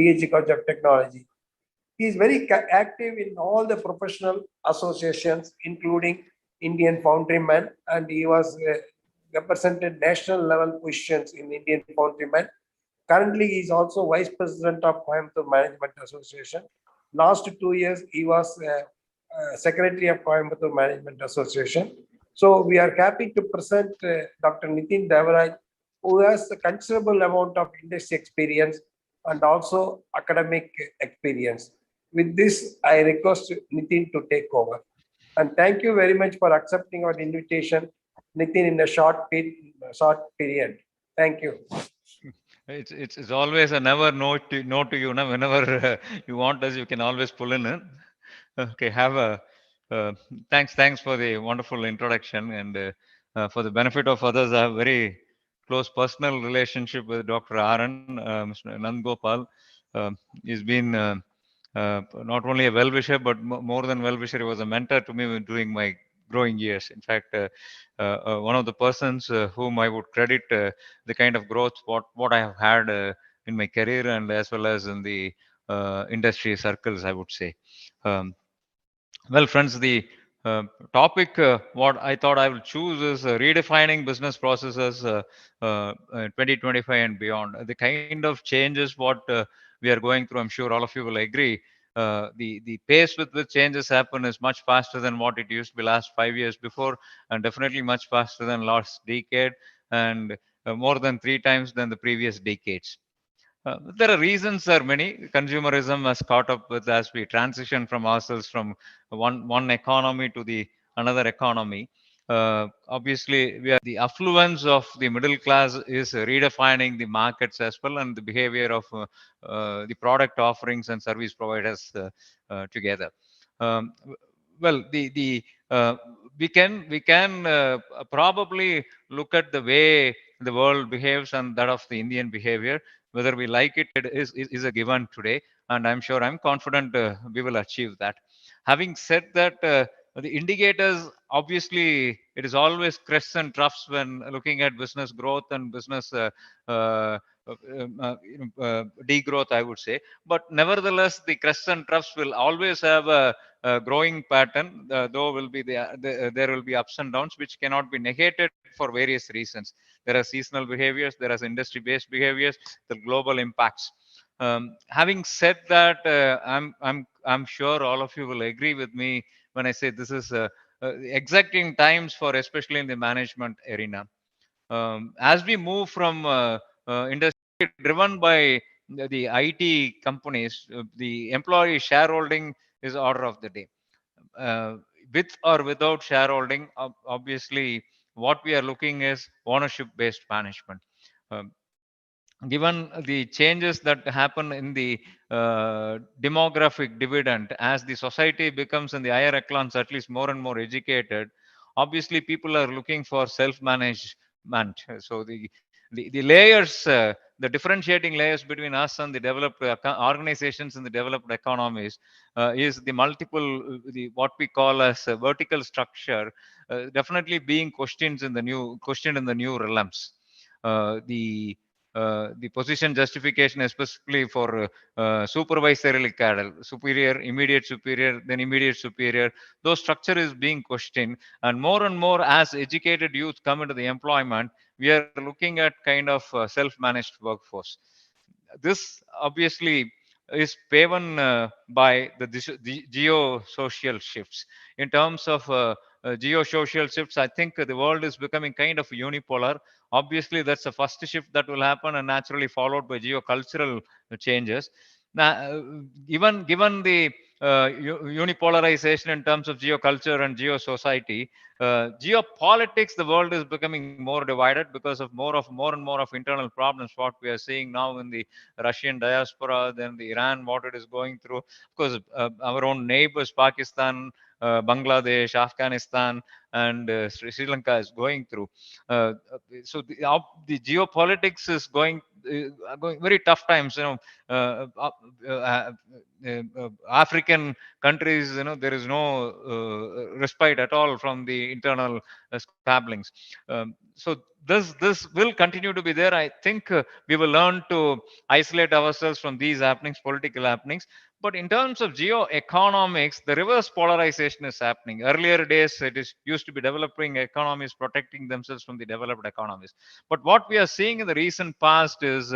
PhD College of Technology. He is very active in all the professional associations, including Indian Foundryman, and he was represented national level positions in Indian Foundryman. Currently, he is also Vice President of Coimbatore Management Association. Last 2 years, he was Secretary of Coimbatore Management Association. So we are happy to present Dr. Nitin Devaraj, who has a considerable amount of industry experience and also academic experience. With this, I request Nitin to take over. And thank you very much for accepting our invitation, Nitin, in a short period. Thank you. It's always a never no to you. Now, whenever you want us, you can always pull in. Okay, have a thanks for the wonderful introduction, and for the benefit of others, I have very close personal relationship with Dr. Aran, Mr. Nand Gopal. He's been not only a well-wisher, but more than well-wisher, he was a mentor to me during my growing years. In fact, one of the persons whom I would credit the kind of growth what I have had in my career and as well as in the industry circles, I would say. Um, well, friends, the topic what I thought I will choose is redefining business processes 2025 and beyond. The kind of changes what we are going through, I'm sure all of you will agree. The pace with which changes happen is much faster than what it used to be last 5 years before, and definitely much faster than last decade, and more than 3 times than the previous decades. There are reasons, there are many. Consumerism has caught up with as we transition from ourselves from one economy to the another economy. Obviously, the affluence of the middle class is redefining the markets as well, and the behavior of the product offerings and service providers together. Um, well, the we can probably look at the way the world behaves and that of the Indian behavior, whether we like it is a given today, and I'm sure, I'm confident we will achieve that. Having said that, the indicators, obviously it is always crests and troughs when looking at business growth and business uh, degrowth, I would say. But nevertheless, the crests and troughs will always have a growing pattern, though will be there will be ups and downs which cannot be negated for various reasons. There are seasonal behaviors, there are industry based behaviors, the global impacts. Having said that, I'm sure all of you will agree with me when I say this is exacting times for, especially in the management arena. As we move from industry driven by the IT companies, the employee shareholding is order of the day. Uh, with or without shareholding, obviously, what we are looking is ownership based management. Um, Given the changes that happen in the demographic dividend, as the society becomes in the higher echelons at least more and more educated, obviously people are looking for self management. So the layers, the differentiating layers between us and the developed organizations in the developed economies is the multiple, the what we call as a vertical structure, definitely being questioned in the new realms. The position justification, especially for supervisory cadre, superior, immediate superior, then immediate superior, those structure is being questioned. And more as educated youth come into the employment, we are looking at kind of self-managed workforce. This obviously is paven by the geo-social shifts. In terms of geo-social shifts, I think the world is becoming kind of unipolar. Obviously, that's the first shift that will happen, and naturally followed by geo-cultural changes. Now, given the unipolarization in terms of geoculture and geo-society, geopolitics, the world is becoming more divided because of more and more of internal problems. What we are seeing now in the Russian diaspora, then the Iran, what it is going through. Of course, our own neighbors, Pakistan, Bangladesh, Afghanistan, and Sri Lanka is going through. So the geopolitics is going very tough times. Uh, uh, uh, African countries, there is no respite at all from the internal squabblings. So this will continue to be there. I think we will learn to isolate ourselves from these happenings, political happenings. But in terms of geo-economics, the reverse polarization is happening. Earlier days, it is used to be developing economies protecting themselves from the developed economies. But what we are seeing in the recent past is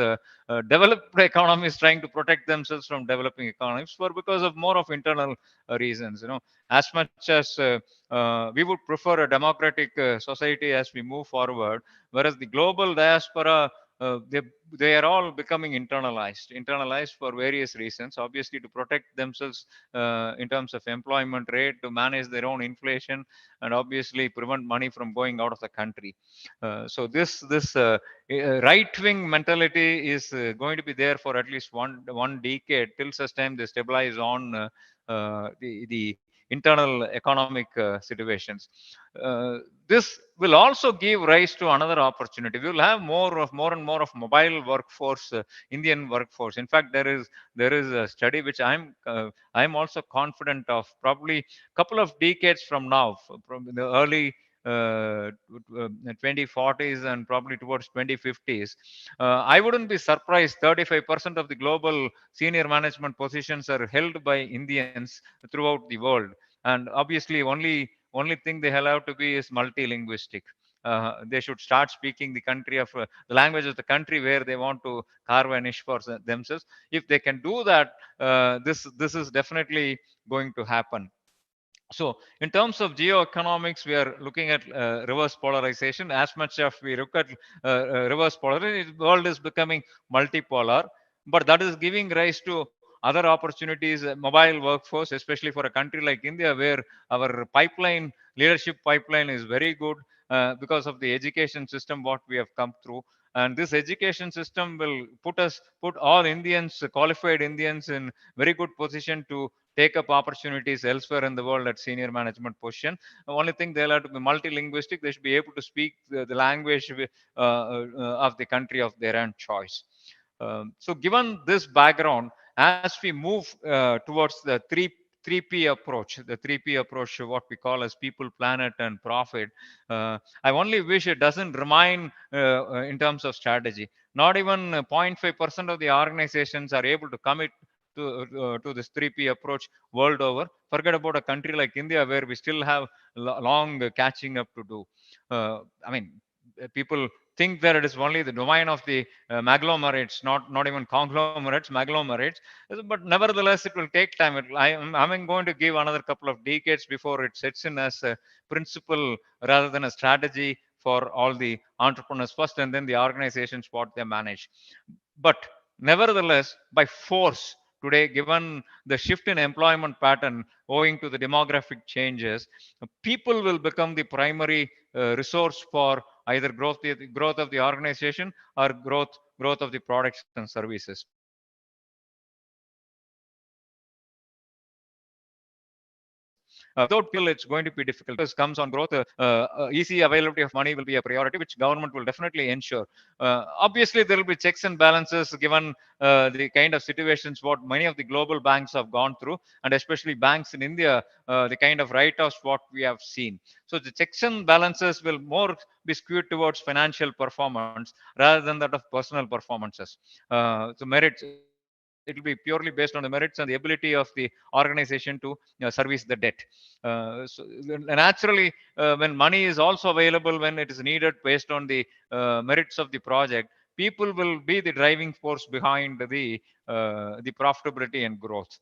developed economies trying to protect themselves from developing economies for because of more of internal reasons. As much as we would prefer a democratic society as we move forward, whereas the global diaspora, they are all becoming internalized for various reasons, obviously to protect themselves in terms of employment rate, to manage their own inflation, and obviously prevent money from going out of the country. So this right wing mentality is going to be there for at least one decade, till such time they stabilize on the internal economic situations. This will also give rise to another opportunity. We will have more and more of mobile workforce, Indian workforce. In fact, there is a study which I'm also confident of. Probably couple of decades from now, from the early 2040s and probably towards 2050s, I wouldn't be surprised 35% of the global senior management positions are held by Indians throughout the world. And obviously only thing they allow to be is multilinguistic. They should start speaking the language of the country where they want to carve a niche for themselves. If they can do that, this is definitely going to happen. So in terms of geoeconomics, we are looking at reverse polarization. As much as we look at reverse polarization, the world is becoming multipolar, but that is giving rise to other opportunities. Mobile workforce, especially for a country like India, where our leadership pipeline is very good because of the education system what we have come through. And this education system will put all Indians, qualified Indians, in very good position to take up opportunities elsewhere in the world at senior management position. The only thing, they'll have to be multilinguistic. They should be able to speak the language of the country of their own choice. So given this background, as we move towards the 3P approach, what we call as people, planet, and profit, I only wish it doesn't remain in terms of strategy. Not even 0.5% of the organizations are able to commit to this 3P approach world over. Forget about a country like India, where we still have long catching up to do. I mean, people think that it is only the domain of the agglomerates, not even conglomerates, agglomerates. But nevertheless, it will take time. I'm going to give another couple of decades before it sets in as a principle rather than a strategy for all the entrepreneurs first, and then the organizations what they manage. But nevertheless, by force, today, given the shift in employment pattern owing to the demographic changes, people will become the primary resource for either growth of the organization or growth of the products and services. Without people, it's going to be difficult. This comes on growth. Easy availability of money will be a priority, which government will definitely ensure. Obviously, there will be checks and balances given the kind of situations what many of the global banks have gone through, and especially banks in India, the kind of write-offs what we have seen. So the checks and balances will more be skewed towards financial performance rather than that of personal performances. So merits, it will be purely based on the merits and the ability of the organization to service the debt. Naturally, when money is also available, when it is needed based on the merits of the project, people will be the driving force behind the profitability and growth.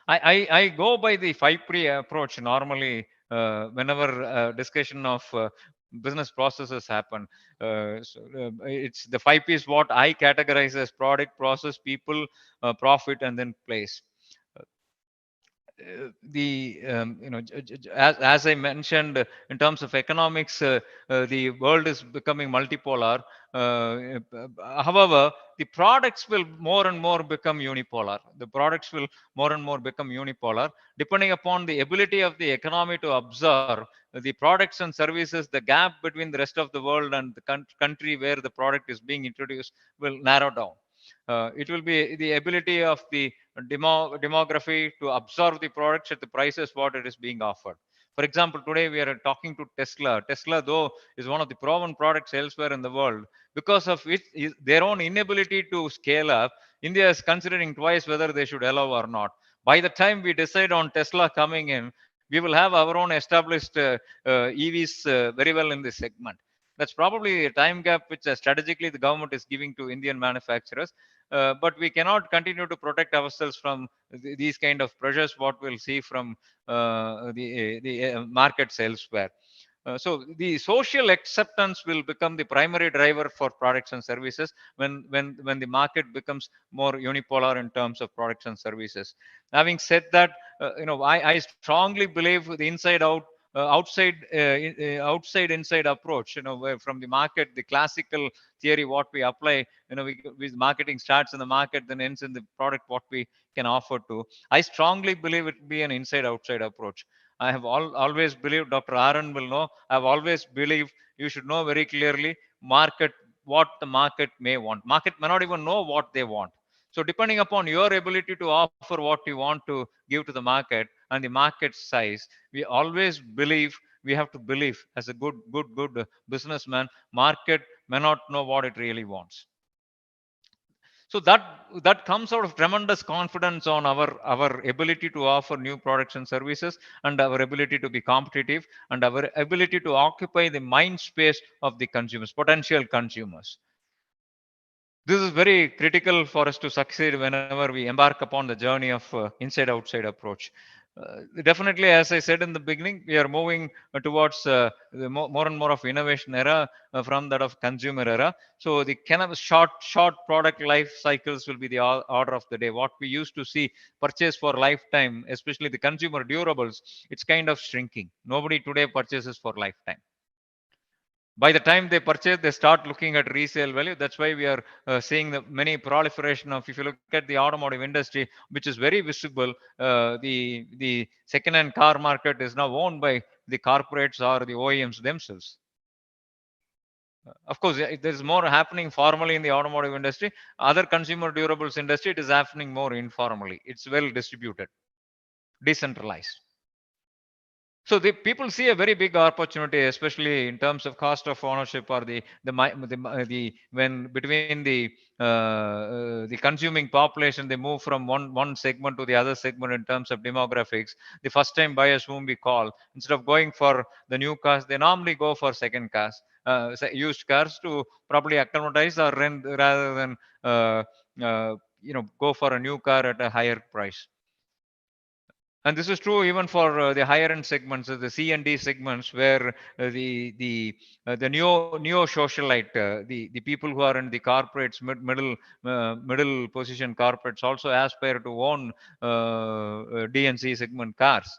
I go by the 5P approach normally whenever discussion of business processes happen. It's the 5P is what I categorize as product, process, people, profit, and then place. the as I mentioned, in terms of economics, the world is becoming multipolar. However, the products will more and more become unipolar. The products will more and more become unipolar, depending upon the ability of the economy to absorb the products and services. The gap between the rest of the world and the country where the product is being introduced will narrow down. It will be the ability of the demography to absorb the products at the prices what it is being offered. For example, today we are talking to Tesla. Tesla, though, is one of the proven products elsewhere in the world. Because of which their own inability to scale up, India is considering twice whether they should allow or not. By the time we decide on Tesla coming in, we will have our own established EVs very well in this segment. That's probably a time gap which strategically the government is giving to Indian manufacturers. But we cannot continue to protect ourselves from these kind of pressures what we'll see from the markets elsewhere. So the social acceptance will become the primary driver for products and services when the market becomes more unipolar in terms of products and services. Having said that, I strongly believe the inside out outside inside approach, where from the market, the classical theory what we apply, with marketing starts in the market then ends in the product what we can offer to. I strongly believe it be an inside outside approach. I have always believed, Dr. Aaron will know, I've always believed you should know very clearly market what the market may want. Market may not even know what they want. So depending upon your ability to offer what you want to give to the market and the market size, we always believe, we have to believe as a good businessman, market may not know what it really wants. So that comes out of tremendous confidence on our ability to offer new products and services, and our ability to be competitive, and our ability to occupy the mind space of the consumers, potential consumers. This is very critical for us to succeed whenever we embark upon the journey of inside outside approach. Definitely, as I said in the beginning, we are moving towards the more and more of innovation era from that of consumer era. So the kind of short product life cycles will be the order of the day. What we used to see purchase for lifetime, especially the consumer durables, it's kind of shrinking. Nobody today purchases for lifetime. By the time they purchase, they start looking at resale value. That's why we are seeing the many proliferation of, if you look at the automotive industry, which is very visible, the second hand car market is now owned by the corporates or the OEMs themselves. Of course, there's more happening formally in the automotive industry. Other consumer durables industry, it is happening more informally. It's well distributed, decentralized. So the people see a very big opportunity, especially in terms of cost of ownership, or the when between the consuming population, they move from one segment to the other segment in terms of demographics. The first time buyers whom we call, instead of going for the new cars, they normally go for second cars, used cars, to probably acclimatize or rent rather than go for a new car at a higher price. And this is true even for the higher end segments, the C and D segments, where the neo socialite, the people who are in the corporates, middle position corporates, also aspire to own D and C segment cars.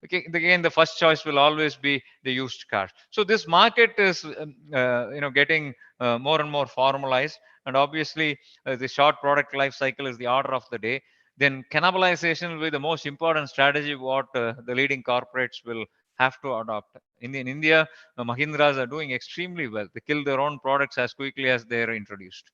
Okay, again, the first choice will always be the used car. So this market is getting more and more formalized, and obviously the short product life cycle is the order of the day. Then cannibalization will be the most important strategy what the leading corporates will have to adopt. In India, Mahindras are doing extremely well. They kill their own products as quickly as they are introduced.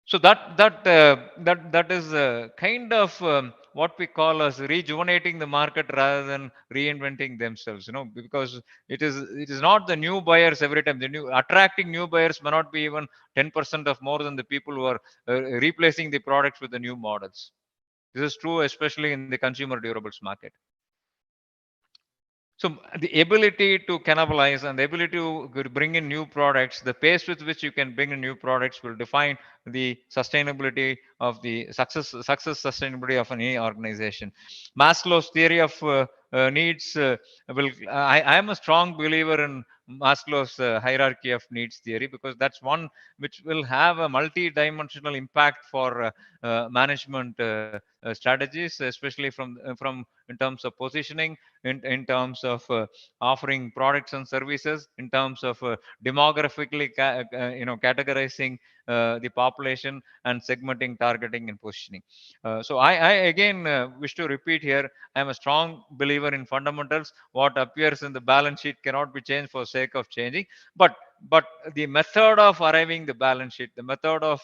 So that is kind of what we call as rejuvenating the market rather than reinventing themselves. Because it is not the new buyers every time. The new attracting new buyers may not be even 10% of more than the people who are replacing the products with the new models. This is true, especially in the consumer durables market. So the ability to cannibalize and the ability to bring in new products, the pace with which you can bring in new products will define the sustainability of the success sustainability of any organization. Maslow's theory of needs will. I am a strong believer in Maslow's hierarchy of needs theory, because that's one which will have a multi-dimensional impact for management strategies, especially from in terms of positioning, in terms of offering products and services, in terms of demographically categorizing the population, and segmenting, targeting, and positioning. So I again wish to repeat here, I am a strong believer in fundamentals. What appears in the balance sheet cannot be changed for sake of changing, but but the method of arriving the balance sheet, the method of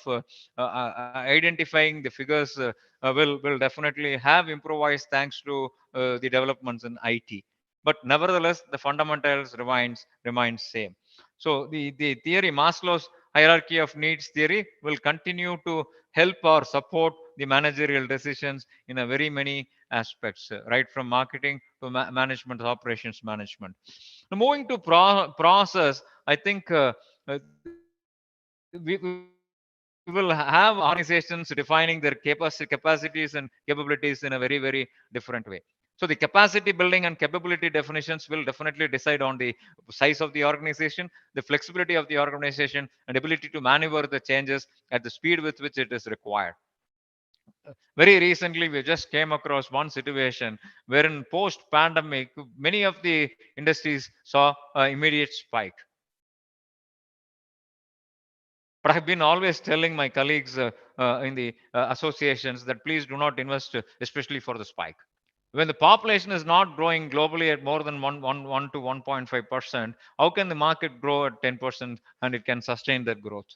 identifying the figures will definitely have improvised thanks to the developments in IT. But nevertheless, the fundamentals remains same. So the theory, Maslow's hierarchy of needs theory, will continue to help or support the managerial decisions in a very many aspects, right from marketing to management, operations management. Now, moving to process, I think we will have organizations defining their capacities and capabilities in a very different way. So the capacity building and capability definitions will definitely decide on the size of the organization, the flexibility of the organization, and ability to maneuver the changes at the speed with which it is required. Very recently, we just came across one situation wherein post pandemic, many of the industries saw an immediate spike. But I've been always telling my colleagues in the associations that please do not invest, especially for the spike. When the population is not growing globally at more than 1 to 1.5%, how can the market grow at 10% and it can sustain that growth?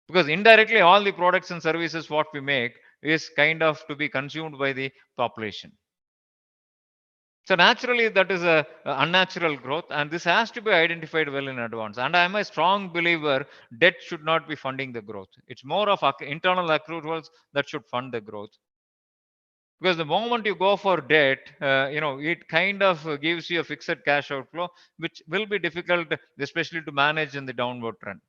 Because indirectly, all the products and services what we make is kind of to be consumed by the population. So naturally, that is a unnatural growth, and this has to be identified well in advance. And I am a strong believer debt should not be funding the growth. It's more of internal accruals that should fund the growth. Because the moment you go for debt, it kind of gives you a fixed cash outflow, which will be difficult, especially to manage in the downward trend.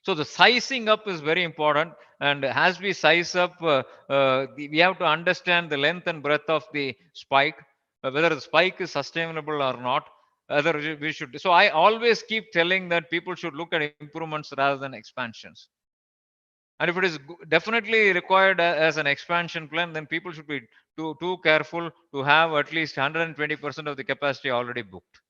So the sizing up is very important, and as we size up, we have to understand the length and breadth of the spike, whether the spike is sustainable or not. Whether we should. So I always keep telling that people should look at improvements rather than expansions. And if it is definitely required as an expansion plan, then people should be too careful to have at least 120% of the capacity already booked.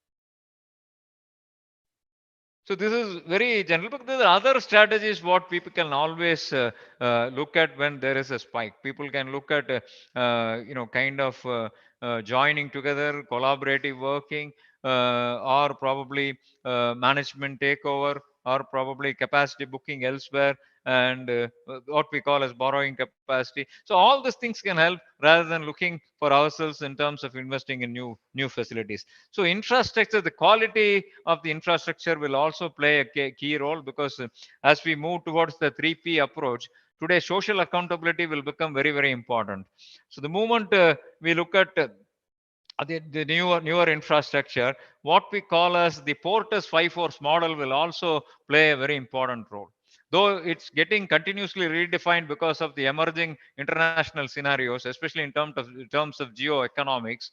So this is very general, but there are other strategies what people can always look at when there is a spike. People can look at kind of joining together, collaborative working, or probably management takeover, or probably capacity booking elsewhere, and what we call as borrowing capacity. So all these things can help rather than looking for ourselves in terms of investing in new facilities. So infrastructure, the quality of the infrastructure will also play a key role, because as we move towards the 3P approach, today social accountability will become very important. So the moment we look at the newer infrastructure, what we call as the Porter's 5 force model will also play a very important role. Though it's getting continuously redefined because of the emerging international scenarios, especially in terms of geoeconomics,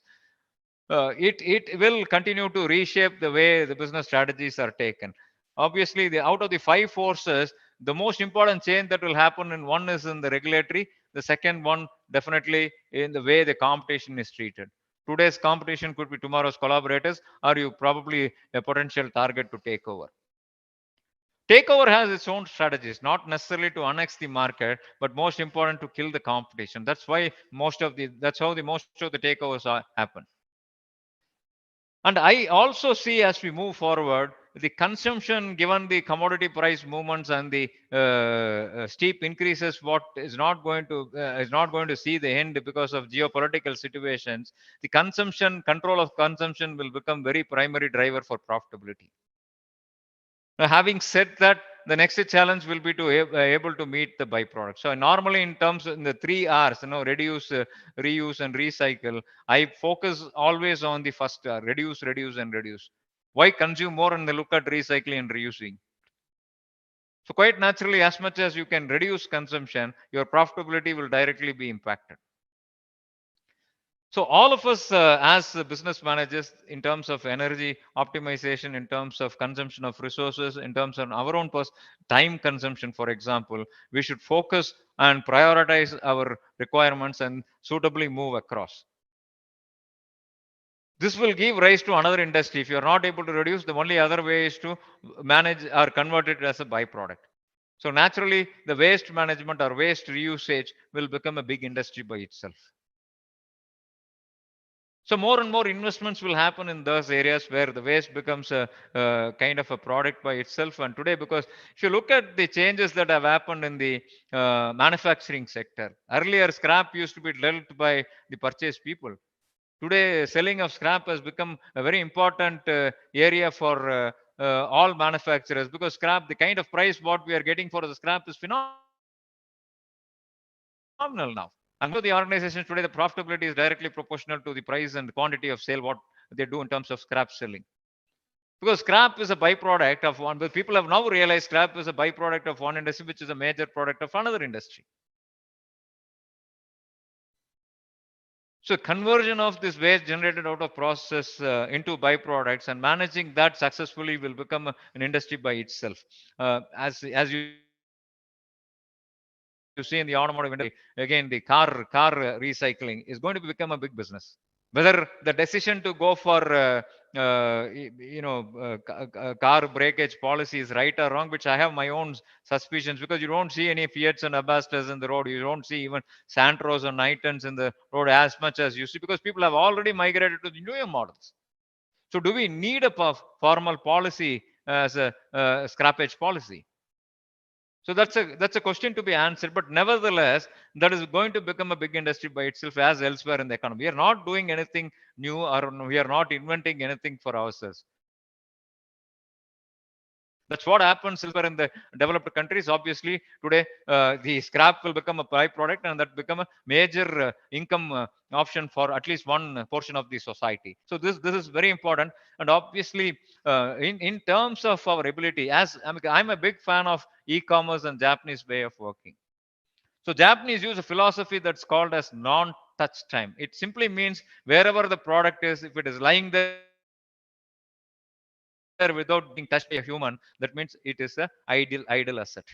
it will continue to reshape the way the business strategies are taken. Obviously, out of the 5 forces, the most important change that will happen in one is in the regulatory. The second one definitely in the way the competition is treated. Today's competition could be tomorrow's collaborators, or you probably a potential target to take over. Takeover has its own strategies, not necessarily to annex the market, but most important to kill the competition. That's how the most of the takeovers happen. And I also see, as we move forward, the consumption, given the commodity price movements and the steep increases, what is not going to see the end because of geopolitical situations. The control of consumption will become very primary driver for profitability. Now, having said that, the next challenge will be to able to meet the byproduct. So normally, in terms of in the 3 R's, reduce, reuse, and recycle, I focus always on the first R: reduce, reduce, and reduce. Why consume more and then look at recycling and reusing? So quite naturally, as much as you can reduce consumption, your profitability will directly be impacted. So all of us as business managers, in terms of energy optimization, in terms of consumption of resources, in terms of our own time consumption, for example, we should focus and prioritize our requirements and suitably move across. This will give rise to another industry. If you are not able to reduce, the only other way is to manage or convert it as a byproduct. So naturally, the waste management or waste reusage will become a big industry by itself. So more and more investments will happen in those areas where the waste becomes a kind of a product by itself. And today, because if you look at the changes that have happened in the manufacturing sector, earlier scrap used to be dealt by the purchase people. Today, selling of scrap has become a very important area for all manufacturers, because scrap, the kind of price what we are getting for the scrap is phenomenal now. And most of the organizations today, the profitability is directly proportional to the price and quantity of sale what they do in terms of scrap selling. Because scrap is a byproduct of one, but people have now realized scrap is a byproduct of one industry, which is a major product of another industry. So conversion of this waste generated out of process into byproducts and managing that successfully will become an industry by itself. As you see in the automotive industry, again the car recycling is going to become a big business. Whether the decision to go for car breakage policy is right or wrong, which I have my own suspicions, because you don't see any Fiats and Abbastas in the road, you don't see even Santros or Nitons in the road as much as you see, because people have already migrated to the newer models. So do we need a formal policy as a scrappage policy? So that's a question to be answered. But nevertheless, that is going to become a big industry by itself as elsewhere in the economy. We are not doing anything new, or we are not inventing anything for ourselves. That's what happens elsewhere in the developed countries. Obviously, today the scrap will become a byproduct, and that become a major income option for at least one portion of the society. So this is very important. And obviously, in terms of our ability, as I'm a big fan of e-commerce and Japanese way of working. So Japanese use a philosophy that's called as non-touch time. It simply means wherever the product is, if it is lying there without being touched by a human, that means it is a idle asset.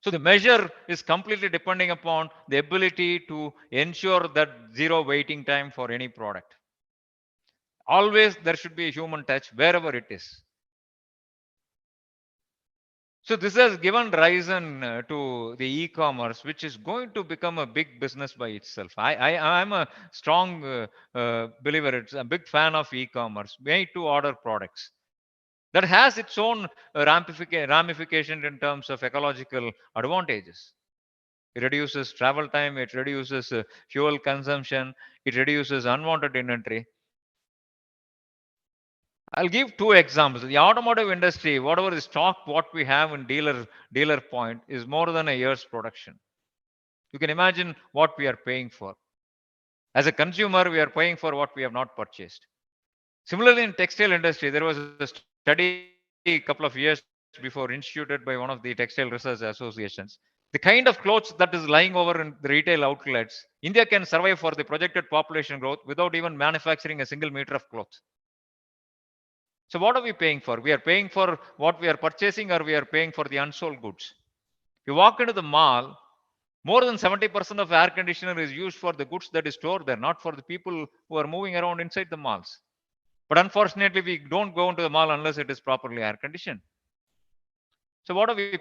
So the measure is completely depending upon the ability to ensure that zero waiting time for any product. Always there should be a human touch wherever it is. So this has given rise to the e-commerce, which is going to become a big business by itself. I'm a strong believer. It's a big fan of e-commerce, made to order products. That has its own ramification in terms of ecological advantages. It reduces travel time, it reduces fuel consumption, it reduces unwanted inventory. I'll give two examples. The automotive industry, whatever the stock what we have in dealer point is more than a year's production. You can imagine what we are paying for. As a consumer, we are paying for what we have not purchased. Similarly, in textile industry, there was a study a couple of years before instituted by one of the textile research associations. The kind of clothes that is lying over in the retail outlets, India can survive for the projected population growth without even manufacturing a single meter of cloth. So what are we paying for? We are paying for what we are purchasing, or we are paying for the unsold goods. You walk into the mall, more than 70% of air conditioner is used for the goods that is stored there, not for the people who are moving around inside the malls. But unfortunately, we don't go into the mall unless it is properly air conditioned. So what are we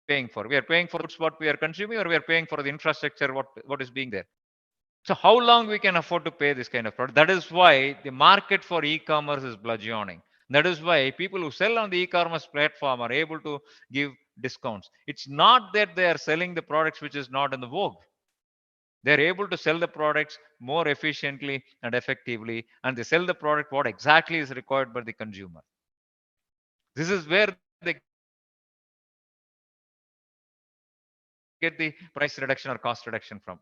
paying for? We are paying for the goods what we are consuming, or we are paying for the infrastructure what is being there. So how long we can afford to pay this kind of product? That is why the market for e-commerce is burgeoning. That is why people who sell on the e-commerce platform are able to give discounts. It's not that they are selling the products which is not in the vogue. They're able to sell the products more efficiently and effectively, and they sell the product what exactly is required by the consumer. This is where they get the price reduction or cost reduction from,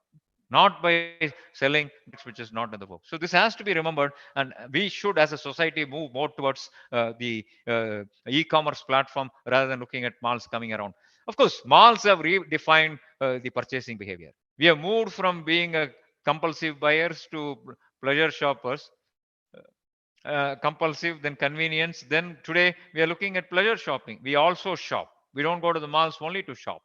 not by selling products which is not in the book. So this has to be remembered, and we should as a society move more towards the e-commerce platform rather than looking at malls coming around. Of course, malls have redefined the purchasing behavior. We have moved from being a compulsive buyers to pleasure shoppers, compulsive, then convenience. Then today we are looking at pleasure shopping. We also shop. We don't go to the malls only to shop.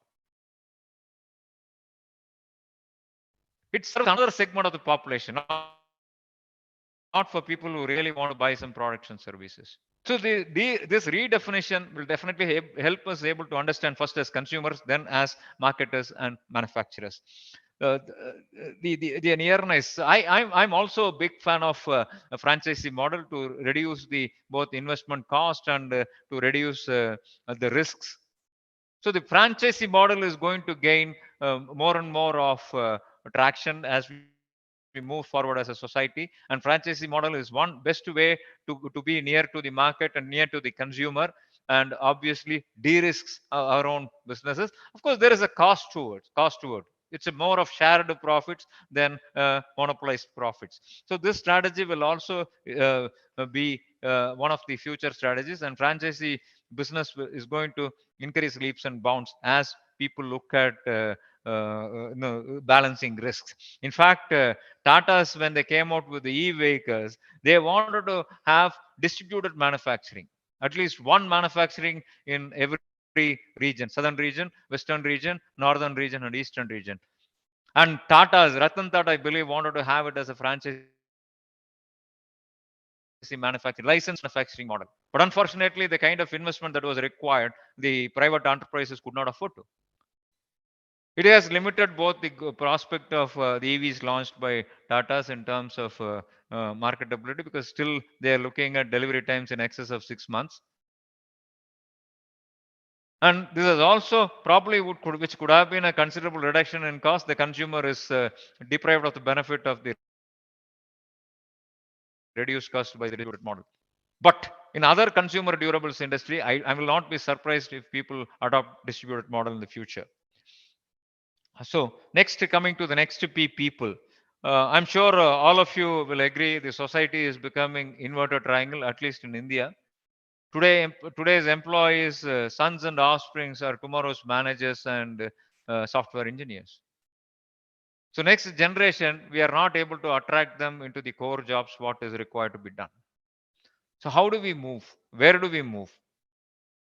It serves another segment of the population, not for people who really want to buy some products and services. So this redefinition will definitely help us able to understand first as consumers, then as marketers and manufacturers. The nearness. I'm also a big fan of a franchisee model to reduce the both investment cost and to reduce the risks. So the franchisee model is going to gain more and more of traction as we move forward as a society. And franchisee model is one best way to be near to the market and near to the consumer, and obviously de-risks our own businesses. Of course, there is a cost to it. It's a more of shared profits than monopolized profits. So this strategy will also be one of the future strategies, and franchisee business is going to increase leaps and bounds as people look at balancing risks. In fact, Tata's, when they came out with the e-vehicles, they wanted to have distributed manufacturing, at least one manufacturing in every region: southern region, western region, northern region, and eastern region. And Tata's, Ratan Tata, I believe, wanted to have it as a franchisee manufacturing, licensed manufacturing model. But unfortunately, the kind of investment that was required, the private enterprises could not afford to. It has limited both the prospect of the EVs launched by Tata's in terms of marketability, because still they are looking at delivery times in excess of 6 months. And this is also probably which could have been a considerable reduction in cost. The consumer is deprived of the benefit of the reduced cost by the distributed model. But in other consumer durables industry, I will not be surprised if people adopt distributed model in the future. So next, coming to the next P, people. I'm sure all of you will agree the society is becoming inverted triangle, at least in India. Today's employees, sons and offsprings, are tomorrow's managers and software engineers. So next generation, we are not able to attract them into the core jobs what is required to be done. So how do we move? Where do we move?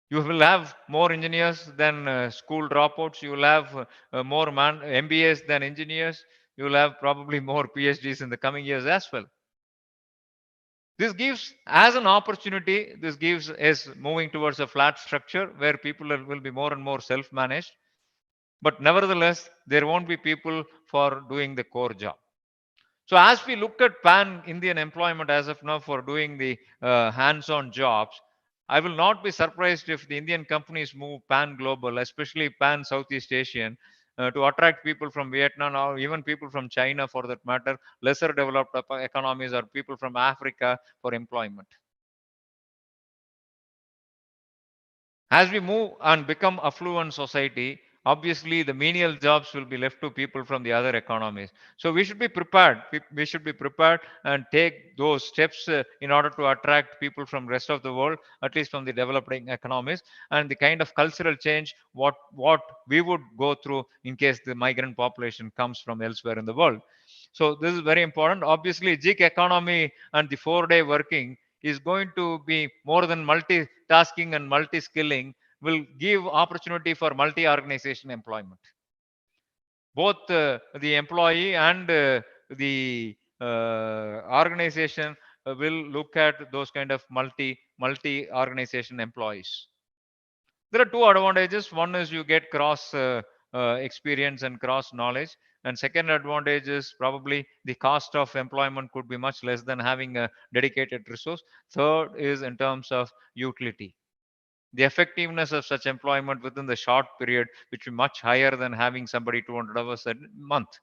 You will have more engineers than school dropouts. You will have more MBAs than engineers. You will have probably more PhDs in the coming years as well. This gives as an opportunity, this gives is moving towards a flat structure where people will be more and more self-managed. But nevertheless, there won't be people for doing the core job. So as we look at pan-Indian employment as of now for doing the hands-on jobs, I will not be surprised if the Indian companies move pan-global, especially pan-Southeast Asian, to attract people from Vietnam or even people from China for that matter, lesser developed economies, or people from Africa for employment. As we move and become affluent society, obviously the menial jobs will be left to people from the other economies. So we should be prepared. We should be prepared and take those steps in order to attract people from rest of the world, at least from the developing economies, and the kind of cultural change what we would go through in case the migrant population comes from elsewhere in the world. So this is very important. Obviously, gig economy and the 4-day working is going to be more than multitasking and multi-skilling, will give opportunity for multi-organization employment. Both the employee and the organization will look at those kind of multi-organization employees. There are two advantages. One is you get cross experience and cross knowledge. And second advantage is probably the cost of employment could be much less than having a dedicated resource. Third is in terms of utility. The effectiveness of such employment within the short period, which is much higher than having somebody 200 hours a month.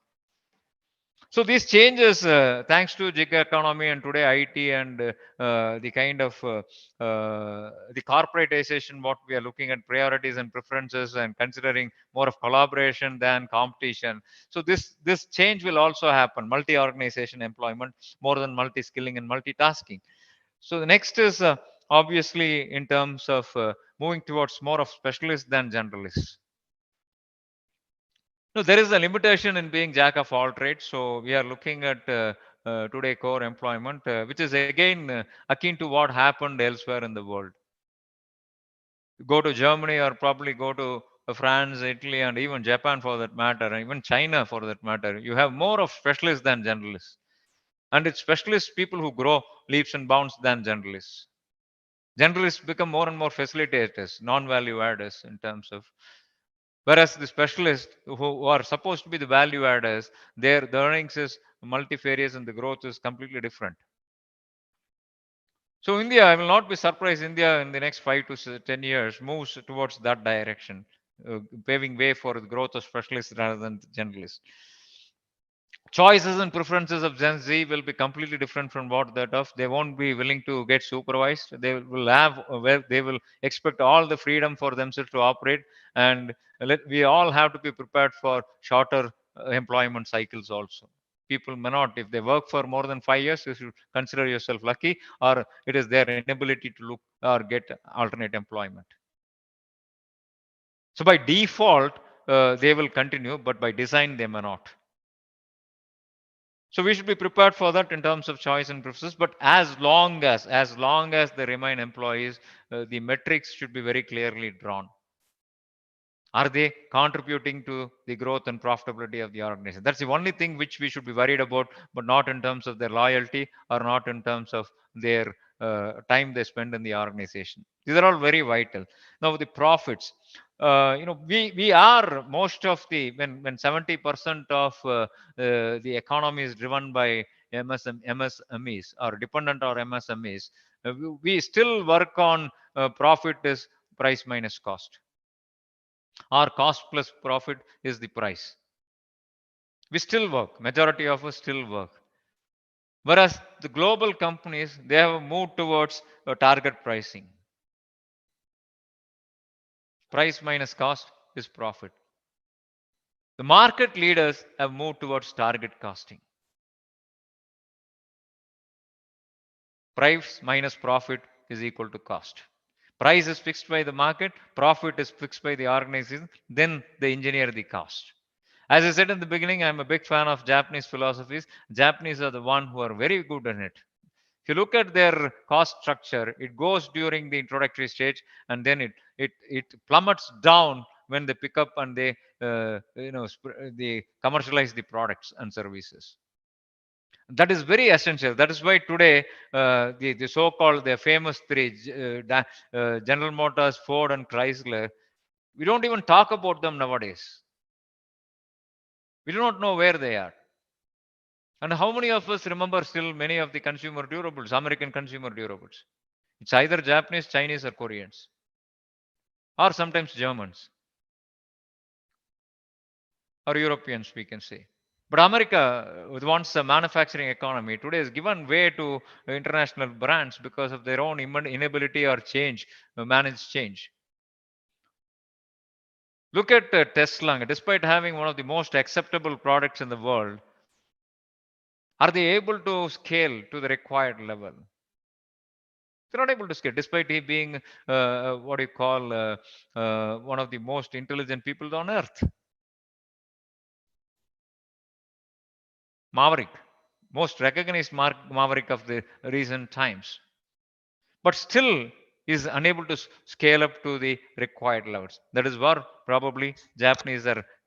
So these changes, thanks to gig economy and today IT and the kind of the corporatization, what we are looking at, priorities and preferences, and considering more of collaboration than competition. So this change will also happen. Multi-organization employment more than multi-skilling and multitasking. So the next is obviously in terms of moving towards more of specialists than generalists. No, there is a limitation in being jack of all trades. So we are looking at today core employment, which is again akin to what happened elsewhere in the world. Go to Germany or probably go to France, Italy, and even Japan for that matter, and even China for that matter. You have more of specialists than generalists. And it's specialists people who grow leaps and bounds than generalists. Generalists become more and more facilitators, non-value adders in terms of. Whereas the specialists who are supposed to be the value adders, their the earnings is multifarious and the growth is completely different. So India, I will not be surprised. India in the next 5 to 10 years moves towards that direction, paving way for the growth of specialists rather than generalists. Choices and preferences of Gen Z will be completely different from what that of. They won't be willing to get supervised. They will have where they will expect all the freedom for themselves to operate, and we all have to be prepared for shorter employment cycles also. People may not, if they work for more than 5 years, you should consider yourself lucky, or it is their inability to look or get alternate employment. So by default, they will continue, but by design, they may not. So we should be prepared for that in terms of choice and preferences. But as long as they remain employees, the metrics should be very clearly drawn. Are they contributing to the growth and profitability of the organization? That's the only thing which we should be worried about, but not in terms of their loyalty or not in terms of their time they spend in the organization. These are all very vital. Now the profits. We are most of the when 70% of the economy is driven by MSMEs or dependent on MSMEs. We still work on profit is price minus cost. Our cost plus profit is the price. We still work. Majority of us still work. Whereas the global companies, they have moved towards target pricing. Price minus cost is profit. The market leaders have moved towards target costing. Price minus profit is equal to cost. Price is fixed by the market, profit is fixed by the organization, then they engineer the cost. As I said in the beginning, I'm a big fan of Japanese philosophies. Japanese are the one who are very good in it. If you look at their cost structure, it goes during the introductory stage, and then it plummets down when they pick up and they commercialize the products and services. That is very essential. That is why today the so-called the famous three, General Motors, Ford, and Chrysler, we don't even talk about them nowadays. We do not know where they are. And how many of us remember still many of the consumer durables, American consumer durables? It's either Japanese, Chinese, or Koreans, or sometimes Germans or Europeans, we can say. But America, wants a manufacturing economy, today is given way to international brands because of their own inability or change, manage change. Look at Tesla. Despite having one of the most acceptable products in the world, are they able to scale to the required level? They're not able to scale, despite he being what you call one of the most intelligent people on earth. Maverick, most recognized maverick of the recent times, but still is unable to scale up to the required levels. That is where probably Japanese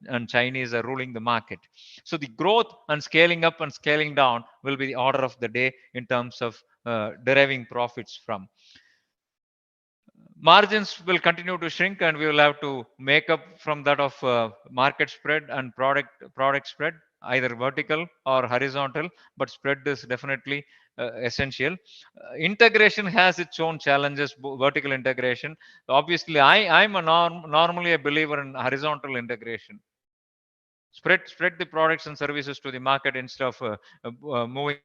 and Chinese are ruling the market. So the growth and scaling up and scaling down will be the order of the day in terms of deriving profits from. Margins will continue to shrink, and we will have to make up from that of market spread and product spread, either vertical or horizontal, but spread is definitely essential. Integration has its own challenges. Vertical integration, obviously, I'm normally a believer in horizontal integration. Spread the products and services to the market instead of moving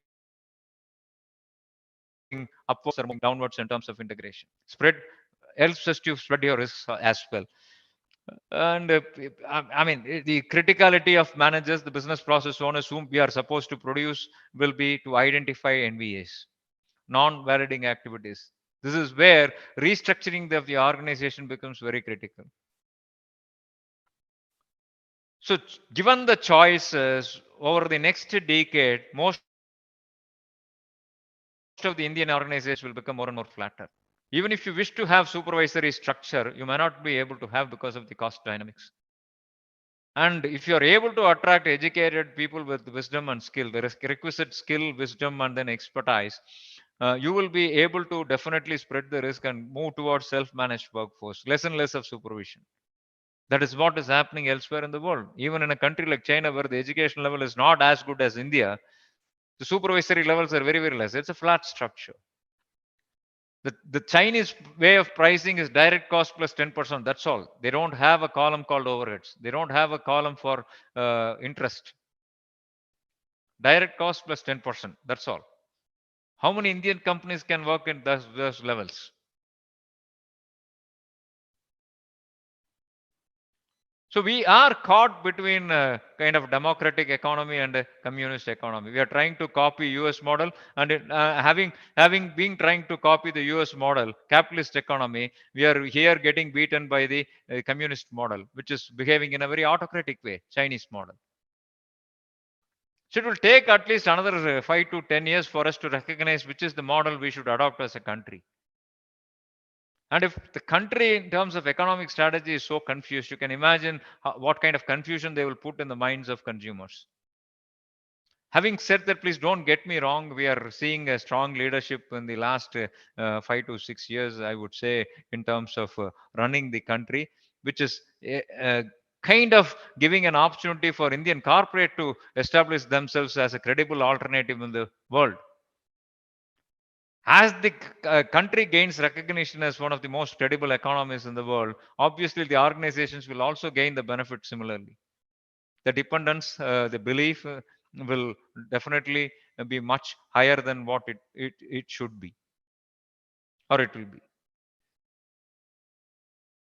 upwards or moving downwards in terms of integration. Spread helps us to spread your risks as well. And the criticality of managers, the business process owners whom we are supposed to produce, will be to identify NVAs, non-validating activities. This is where restructuring of the organization becomes very critical. So, given the choices over the next decade, most of the Indian organizations will become more and more flatter. Even if you wish to have supervisory structure, you may not be able to have because of the cost dynamics. And if you are able to attract educated people with wisdom and skill, the requisite skill, wisdom, and then expertise, you will be able to definitely spread the risk and move towards self-managed workforce, less and less of supervision. That is what is happening elsewhere in the world. Even in a country like China, where the education level is not as good as India, the supervisory levels are very, very less. It's a flat structure. The Chinese way of pricing is direct cost plus 10%. That's all. They don't have a column called overheads. They don't have a column for interest. Direct cost plus 10%. That's all. How many Indian companies can work in those levels? So we are caught between kind of democratic economy and communist economy. We are trying to copy US model, and having been trying to copy the US model, capitalist economy, we are here getting beaten by the communist model, which is behaving in a very autocratic way, Chinese model. So it will take at least another 5 to 10 years for us to recognize which is the model we should adopt as a country. And if the country, in terms of economic strategy, is so confused, you can imagine what kind of confusion they will put in the minds of consumers. Having said that, please don't get me wrong. We are seeing a strong leadership in the last 5 to 6 years, I would say, in terms of running the country, which is kind of giving an opportunity for Indian corporate to establish themselves as a credible alternative in the world. As the country gains recognition as one of the most credible economies in the world, obviously the organizations will also gain the benefit similarly. The dependence, the belief will definitely be much higher than what it should be, or it will be.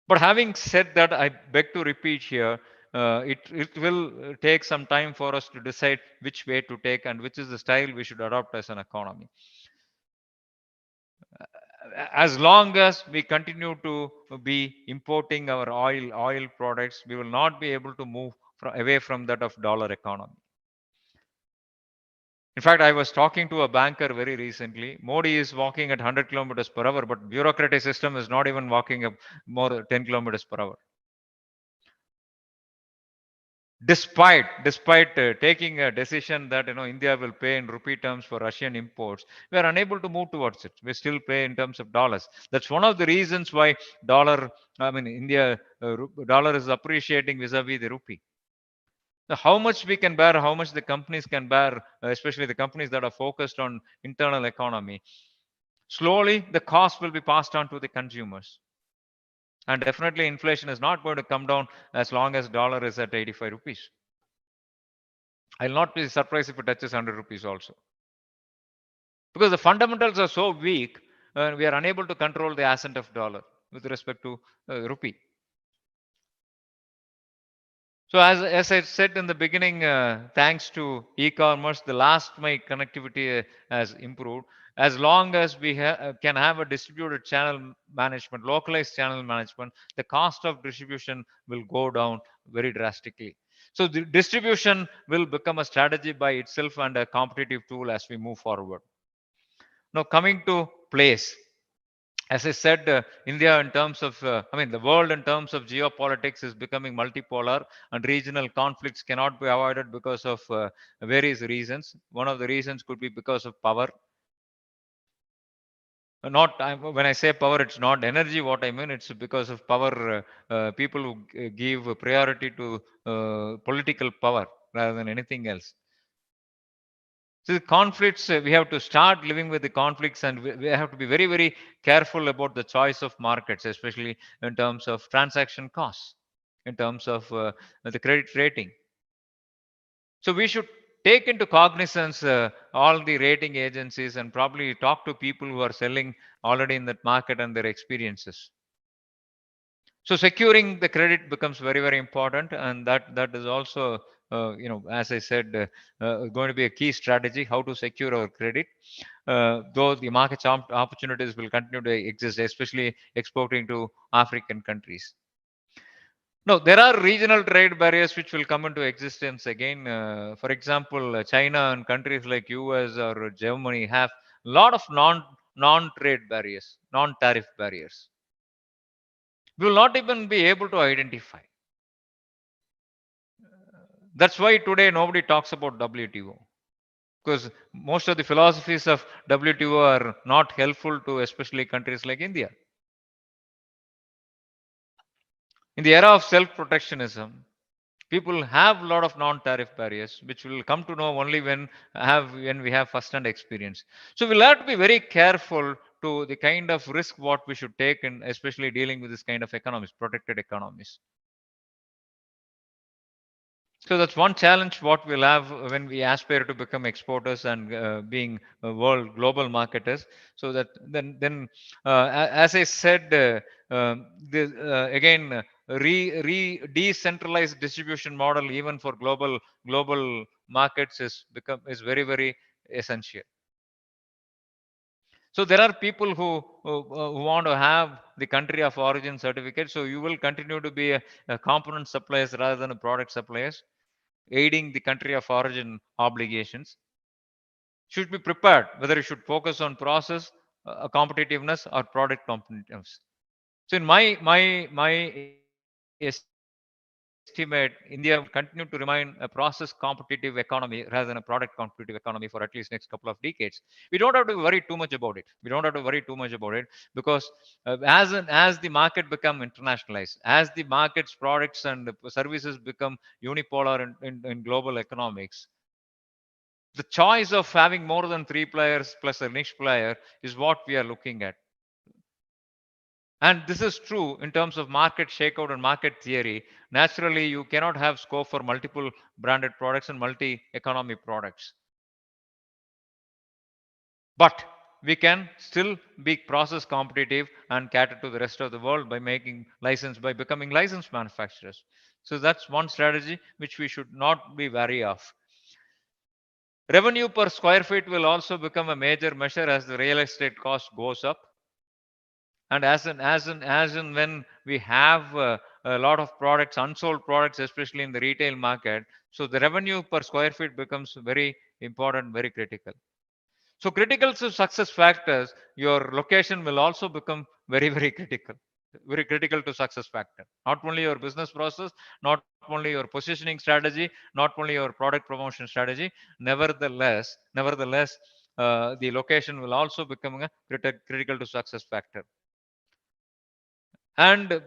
But having said that, I beg to repeat here, it will take some time for us to decide which way to take and which is the style we should adopt as an economy. As long as we continue to be importing our oil products, we will not be able to move away from that of dollar economy. In fact, I was talking to a banker very recently. Modi is walking at 100 kilometers per hour, but bureaucratic system is not even walking up more than 10 kilometers per hour. Despite taking a decision that India will pay in rupee terms for Russian imports, we are unable to move towards it. We still pay in terms of dollars. That's one of the reasons why India dollar is appreciating vis-a-vis the rupee. So how much we can bear, how much the companies can bear, especially the companies that are focused on internal economy. Slowly, the cost will be passed on to the consumers. And definitely inflation is not going to come down as long as dollar is at 85 rupees. I'll not be surprised if it touches 100 rupees also. Because the fundamentals are so weak, we are unable to control the ascent of dollar with respect to rupee. So as I said in the beginning, thanks to e-commerce, the last mile connectivity has improved. As long as we can have a distributed channel management, localized channel management, the cost of distribution will go down very drastically. So the distribution will become a strategy by itself and a competitive tool as we move forward. Now coming to place. As I said, India in terms of, the world in terms of geopolitics is becoming multipolar, and regional conflicts cannot be avoided because of various reasons. One of the reasons could be because of power. Not when I say power, it's not energy. What I mean, it's because of power. People who give priority to political power rather than anything else. So the conflicts, we have to start living with the conflicts, and we have to be very, very careful about the choice of markets, especially in terms of transaction costs, in terms of the credit rating. So we should take into cognizance all the rating agencies and probably talk to people who are selling already in that market and their experiences. So securing the credit becomes very, very important, and that is also, as I said, going to be a key strategy how to secure our credit. Though the market opportunities will continue to exist, especially exporting to African countries. No, there are regional trade barriers which will come into existence again. For example, China and countries like US or Germany have a lot of non-trade barriers, non-tariff barriers. We will not even be able to identify. That's why today nobody talks about WTO, because most of the philosophies of WTO are not helpful to especially countries like India. In the era of self-protectionism, people have a lot of non-tariff barriers, which will come to know only when we have first-hand experience. So we'll have to be very careful to the kind of risk what we should take, in especially dealing with this kind of economies, protected economies. So that's one challenge what we'll have when we aspire to become exporters and being world global marketers. So that as I said, again, decentralized distribution model even for global markets is very essential. So there are people who want to have the country of origin certificate. So you will continue to be a component suppliers rather than a product suppliers, aiding the country of origin obligations. Should be prepared whether you should focus on process competitiveness or product competitiveness. So in my estimate, India will continue to remain a process competitive economy rather than a product competitive economy for at least next couple of decades. We don't have to worry too much about it. We don't have to worry too much about it because as the market become internationalized, as the market's products and services become unipolar in global economics, the choice of having more than three players plus a niche player is what we are looking at. And this is true in terms of market shakeout and market theory. Naturally, you cannot have scope for multiple branded products and multi economy products. But we can still be process competitive and cater to the rest of the world by by becoming licensed manufacturers. So that's one strategy which we should not be wary of. Revenue per square feet will also become a major measure as the real estate cost goes up. And as in when we have a lot of products, unsold products, especially in the retail market, so the revenue per square feet becomes very important, very critical. So critical to success factors, your location will also become very critical. Very critical to success factor. Not only your business process, not only your positioning strategy, not only your product promotion strategy. Nevertheless, the location will also become a critical to success factor. And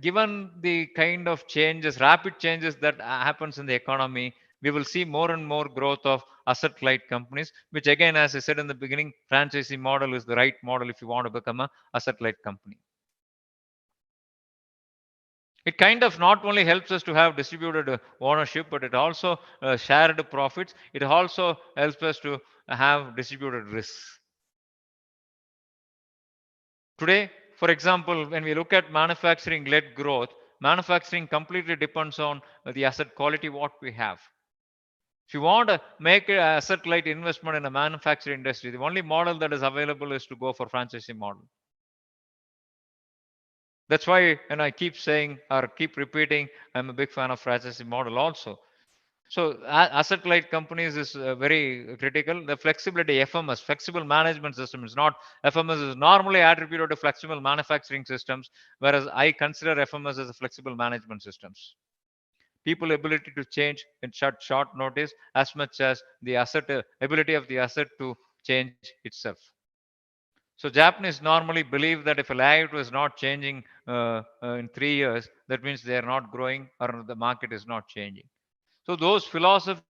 given the kind of changes, rapid changes that happens in the economy, we will see more and more growth of asset light companies, which again, as I said in the beginning, franchising model is the right model if you want to become a asset light company. It kind of not only helps us to have distributed ownership, but it also shared profits. It also helps us to have distributed risks. Today, for example, when we look at manufacturing led growth, manufacturing completely depends on the asset quality what we have. If you want to make an asset light investment in a manufacturing industry, the only model that is available is to go for franchising model. That's why, and I keep saying or keep repeating, I'm a big fan of franchising model also. So asset light companies is very critical. The flexibility, FMS, flexible management system is not, FMS is normally attributed to flexible manufacturing systems, whereas I consider FMS as a flexible management systems. People ability to change in short notice as much as the asset ability of the asset to change itself. So Japanese normally believe that if a light was not changing in 3 years, that means they are not growing or the market is not changing. So those philosophies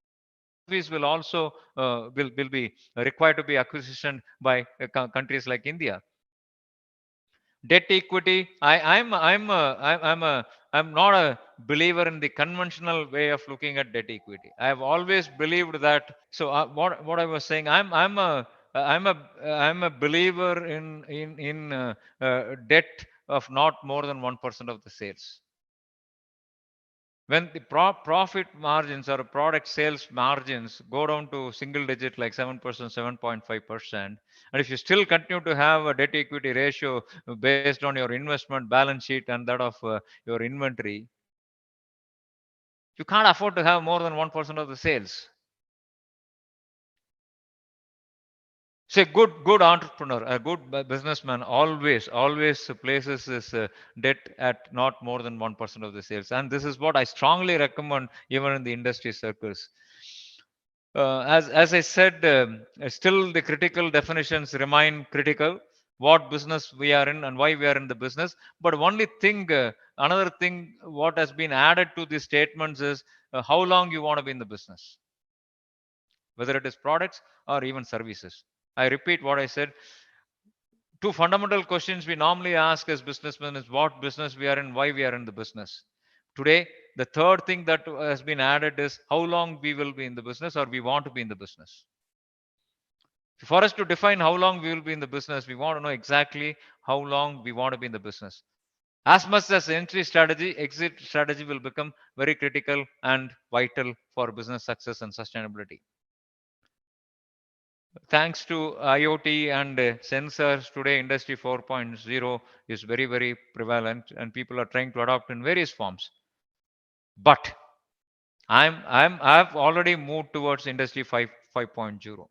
will also will be required to be acquisitioned by countries like India. Debt equity. I'm not a believer in the conventional way of looking at debt equity. I have always believed that. So what I was saying, I'm a believer in debt of not more than 1% of the sales. when the profit margins or product sales margins go down to single digit like 7%, 7.5%, and if you still continue to have a debt equity ratio based on your investment balance sheet and that of your inventory, you can't afford to have more than 1% of the sales. So a good entrepreneur, a good businessman always places his debt at not more than 1% of the sales, and this is what I strongly recommend even in the industry circles. As I said, still the critical definitions remain critical. What business we are in and why we are in the business. But only thing, another thing, what has been added to these statements is how long you want to be in the business, whether it is products or even services. I repeat what I said. Two fundamental questions we normally ask as businessmen is what business we are in, why we are in the business. Today, the third thing that has been added is how long we will be in the business or we want to be in the business. For us to define how long we will be in the business, we want to know exactly how long we want to be in the business. As much as entry strategy, exit strategy will become very critical and vital for business success and sustainability. Thanks to IoT and sensors, today Industry 4.0 is very prevalent and people are trying to adopt in various forms. But I've already moved towards Industry 5.0.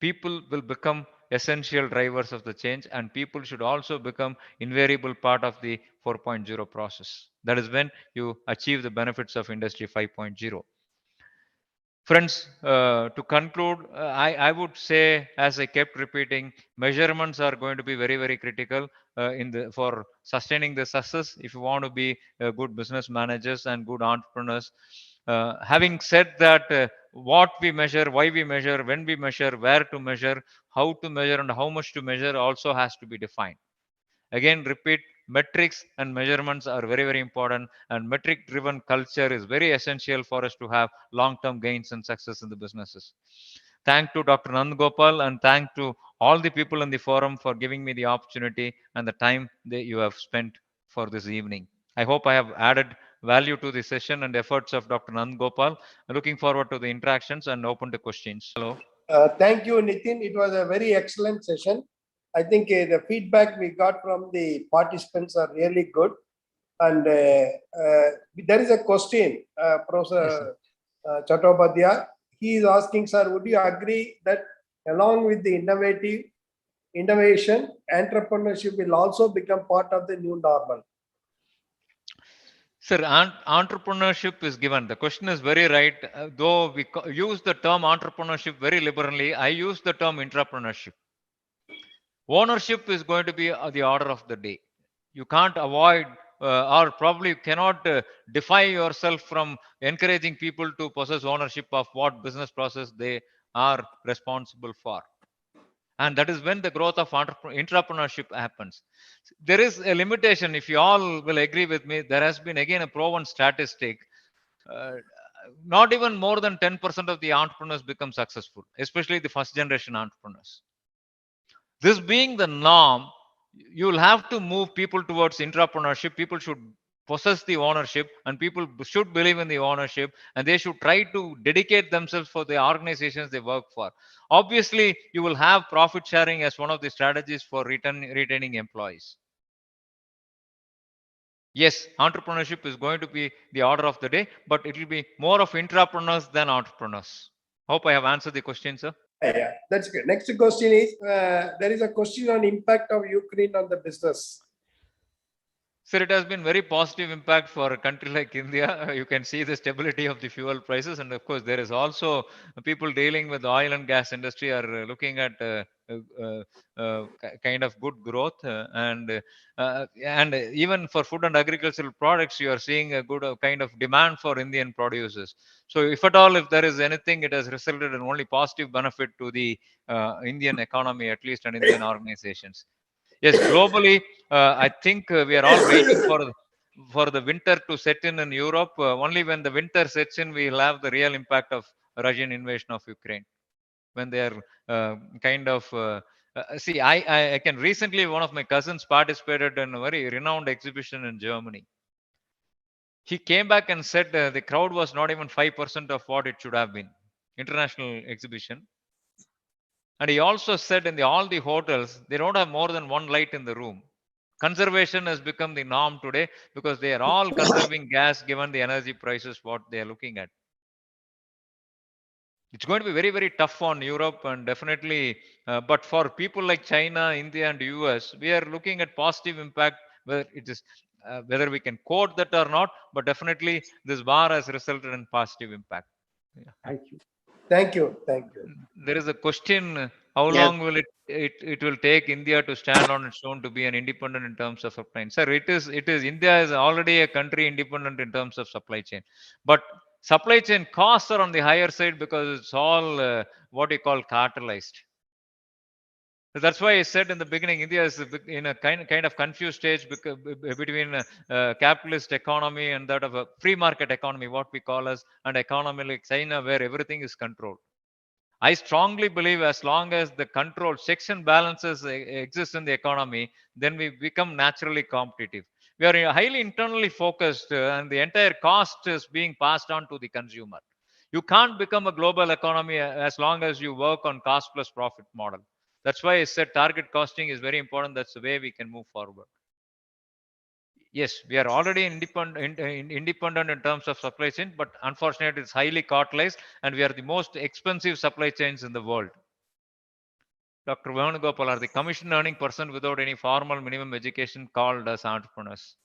People will become essential drivers of the change, and people should also become invariable part of the 4.0 process. That is when you achieve the benefits of Industry 5.0. Friends, to conclude, I would say, as I kept repeating, measurements are going to be very critical for sustaining the success if you want to be good business managers and good entrepreneurs. Having said that, what we measure, why we measure, when we measure, where to measure, how to measure, and how much to measure also has to be defined. Again, repeat, metrics and measurements are very important, and metric driven culture is very essential for us to have long term gains and success in the businesses. Thank to Dr. Nandgopal and thank to all the people in the forum for giving me the opportunity and the time that you have spent for this evening. I hope I have added value to the session and efforts of Dr. Nandgopal. Looking forward to the interactions and open to questions. Hello. Thank you, Nitin. It was a very excellent session. I think the feedback we got from the participants are really good. And there is a question, Professor Chattopadhyay. He is asking, sir, would you agree that along with the innovation, entrepreneurship will also become part of the new normal? Sir, entrepreneurship is given. The question is very right. Though we use the term entrepreneurship very liberally, I use the term entrepreneurship. Ownership is going to be the order of the day. You can't avoid or probably cannot defy yourself from encouraging people to possess ownership of what business process they are responsible for. And that is when the growth of entrepreneurship happens. There is a limitation. If you all will agree with me, there has been again a proven statistic. uh, Not even more than 10% of the entrepreneurs become successful, especially the first generation entrepreneurs. This being the norm, you will have to move people towards entrepreneurship. People should possess the ownership and people should believe in the ownership, and they should try to dedicate themselves for the organizations they work for. Obviously, you will have profit sharing as one of the strategies for retaining employees. Yes, entrepreneurship is going to be the order of the day, but it will be more of entrepreneurs than entrepreneurs. Hope I have answered the question, sir. Yeah, that's good. Next question is, there is a question on impact of Ukraine on the business. Sir, it has been very positive impact for a country like India. You can see the stability of the fuel prices, and of course, there is also people dealing with the oil and gas industry are looking at kind of good growth, and even for food and agricultural products, you are seeing a good kind of demand for Indian producers. So, if at all, if there is anything, it has resulted in only positive benefit to the Indian economy, at least, and Indian organizations. Yes, globally, I think we are all waiting for the winter to set in Europe. Only when the winter sets in, we will have the real impact of Russian invasion of Ukraine. When they are kind of see, I can recently one of my cousins participated in a very renowned exhibition in Germany. He came back and said the crowd was not even 5% of what it should have been. International exhibition. And he also said in all the hotels, they don't have more than one light in the room. Conservation has become the norm today because they are all conserving gas given the energy prices what they are looking at. It's going to be very, very tough on Europe and definitely, but for people like China, India, and US, we are looking at positive impact. Whether it is whether we can quote that or not, but definitely this war has resulted in positive impact. Yeah. Thank you. Thank you. Thank you. There is a question: how Yes, long will it will take India to stand on its own to be an independent in terms of supply chain? Sir, it is India is already a country independent in terms of supply chain, but supply chain costs are on the higher side because it's all what you call cartelized. So that's why I said in the beginning, India is in a kind of confused stage between capitalist economy and that of a free market economy, what we call as an economy like China, where everything is controlled. I strongly believe as long as the control checks and balances exist in the economy, then we become naturally competitive. We are highly internally focused, and the entire cost is being passed on to the consumer. You can't become a global economy as long as you work on cost plus profit model. That's why I said target costing is very important. That's the way we can move forward. Yes, we are already independent in terms of supply chain, but unfortunately, it's highly cartelized, and we are the most expensive supply chains in the world. Dr. Venugopal are the commission earning person without any formal minimum education called as entrepreneurs.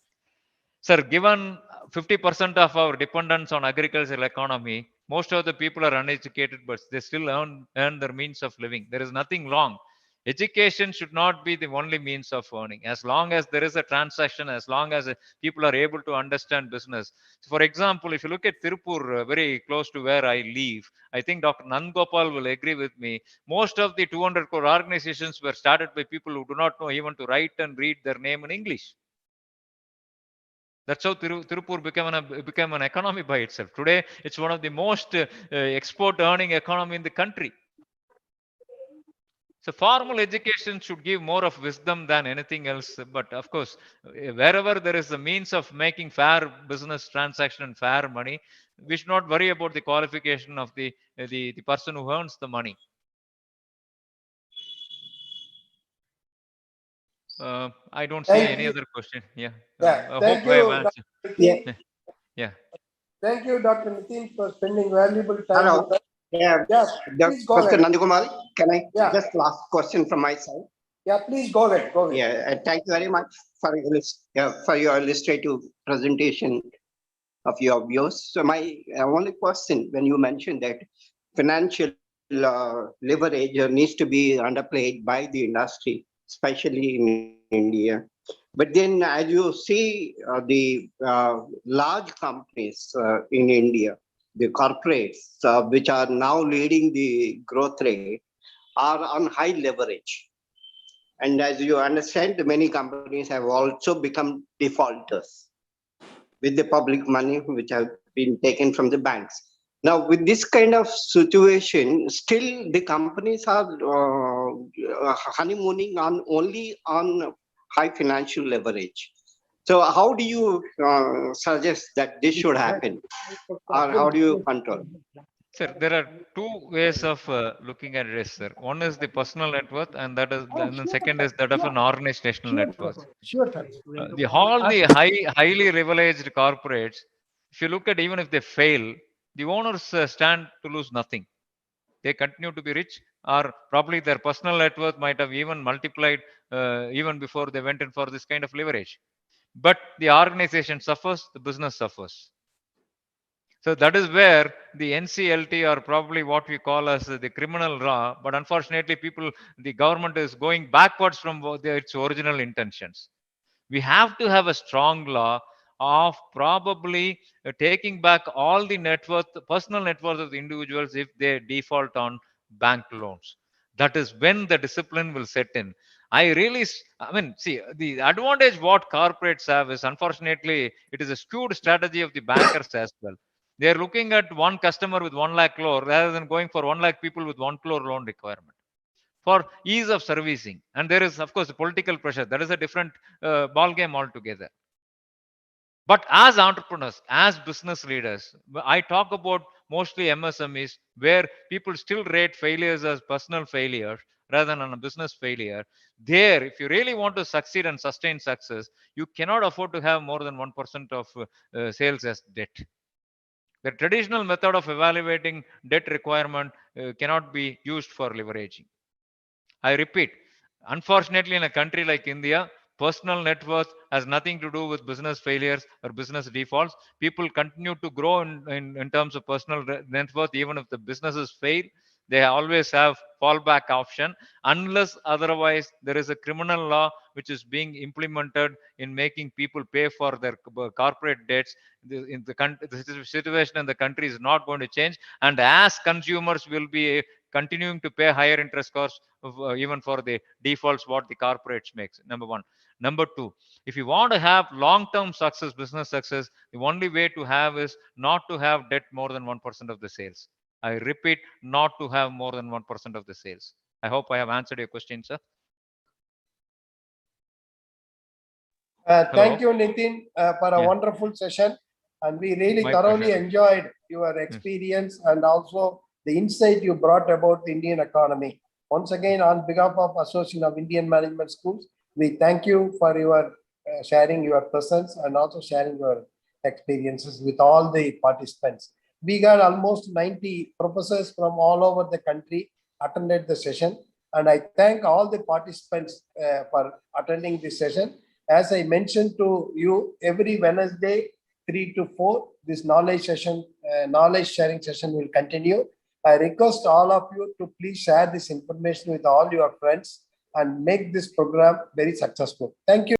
Sir, given 50% of our dependence on agricultural economy, most of the people are uneducated, but they still earn their means of living. There is nothing wrong. Education should not be the only means of earning. As long as there is a transaction, as long as people are able to understand business. So for example, if you look at Tirupur, very close to where I live, I think Dr. Nandgopal will agree with me. Most of the 200 crore organizations were started by people who do not know even to write and read their name in English. That's how Tirupur became an economy by itself. Today, it's one of the most export earning economy in the country. So formal education should give more of wisdom than anything else. But of course, wherever there is a means of making fair business transaction and fair money, we should not worry about the qualification of the person who earns the money. I don't see Thank any you. other question. Yeah. Yeah. I hope Thank I have you, answered. Dr. yeah. Nitin. Yeah. Thank you, Dr. Nitin, for spending valuable time Hello. with us. Yeah, Yeah, please go Dr. ahead. Nandakumar, can I Yeah. just last question from my side? Yeah, please go ahead. Go ahead. Yeah, and thank you very much for for your illustrative presentation of your views. So my only question, when you mentioned that financial leverage needs to be underplayed by the industry, especially in India. But then, as you see, the large companies in India, the corporates, which are now leading the growth rate, are on high leverage. And as you understand, many companies have also become defaulters with the public money which have been taken from the banks. Now, with this kind of situation, still the companies are honeymooning on only on high financial leverage. So, how do you suggest that this should happen, or how do you control? Sir, there are two ways of looking at this, sir. One is the personal net worth, and and then second is that of an organizational net worth. Sure, sir. The highly leveraged corporates, if you look at even if they fail, the owners stand to lose nothing. They continue to be rich, or probably their personal net worth might have even multiplied even before they went in for this kind of leverage. But the organization suffers, the business suffers. So that is where the NCLT, or probably what we call as the criminal law, but unfortunately, the government is going backwards from its original intentions. We have to have a strong law of probably taking back all the personal net worth of the individuals if they default on bank loans. That is when the discipline will set in. I mean, see, the advantage what corporates have is, unfortunately, it is a skewed strategy of the bankers as well. They are looking at one customer with 1 lakh crore rather than going for 1 lakh people with 1 crore loan requirement for ease of servicing. And there is, of course, political pressure. That is a different ball game altogether. But as entrepreneurs, as business leaders, I talk about mostly MSMEs where people still rate failures as personal failure rather than a business failure. There, if you really want to succeed and sustain success, you cannot afford to have more than 1% of sales as debt. The traditional method of evaluating debt requirement cannot be used for leveraging. I repeat, unfortunately, in a country like India, personal net worth has nothing to do with business failures or business defaults. People continue to grow in terms of personal net worth, even if the businesses fail. They always have fallback option unless otherwise there is a criminal law which is being implemented in making people pay for their corporate debts. The situation in the country is not going to change, and as consumers will be continuing to pay higher interest costs even for the defaults what the corporates makes. Number one. Number two, if you want to have long-term success, business success, the only way to have is not to have debt more than 1% of the sales. I repeat, not to have more than 1% of the sales. I hope I have answered your question, sir. Thank Hello. you, Nitin, for a Yeah. wonderful session. And we really My thoroughly pleasure. enjoyed your Yes. experience and also the insight you brought about the Indian economy. Once again, on behalf of Association of Indian Management Schools, we thank you for your sharing your presence and also sharing your experiences with all the participants. We got almost 90 professors from all over the country attended the session. And I thank all the participants for attending this session. As I mentioned to you, every Wednesday, 3 to 4, this knowledge sharing session will continue. I request all of you to please share this information with all your friends and make this program very successful. Thank you.